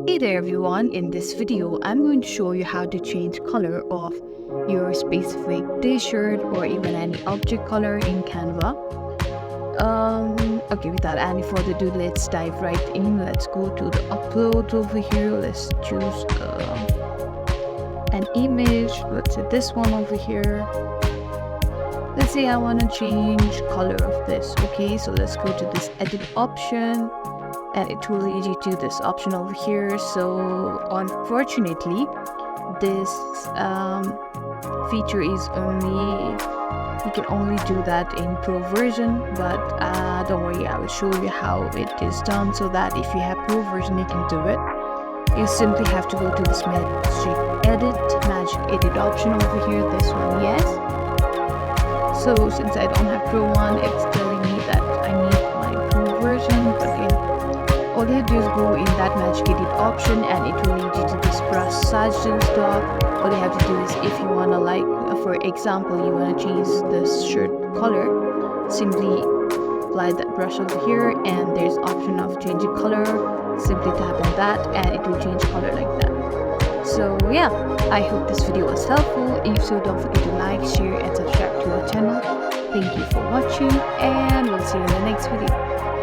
Hey there everyone, in this video I'm going to show you how to change color of your specific t-shirt or even any object color in Canva. Okay, without any further ado, let's dive right in. Let's go to the upload over here. Let's choose an image. Let's say this one over here. Let's say I want to change color of this. Okay, so let's go to this edit option and it will lead you to this option over here. So unfortunately this feature is only, you can only do that in Pro version, but don't worry, I will show you how it is done so that if you have Pro version you can do it. You simply have to go to this magic edit option over here, this one, yes. So since I don't have Pro 1, it's telling me that I need my Pro version, but all you have to do is go in that magic edit option and it will lead you to this brush suggestion stuff. All you have to do is, if you want to, like for example, you want to change this shirt color, simply apply that brush over here and there's option of changing color. Simply tap on that and it will change color like that. So yeah, I hope this video was helpful. If so, don't forget to like, share and subscribe to our channel. Thank you for watching and we'll see you in the next video.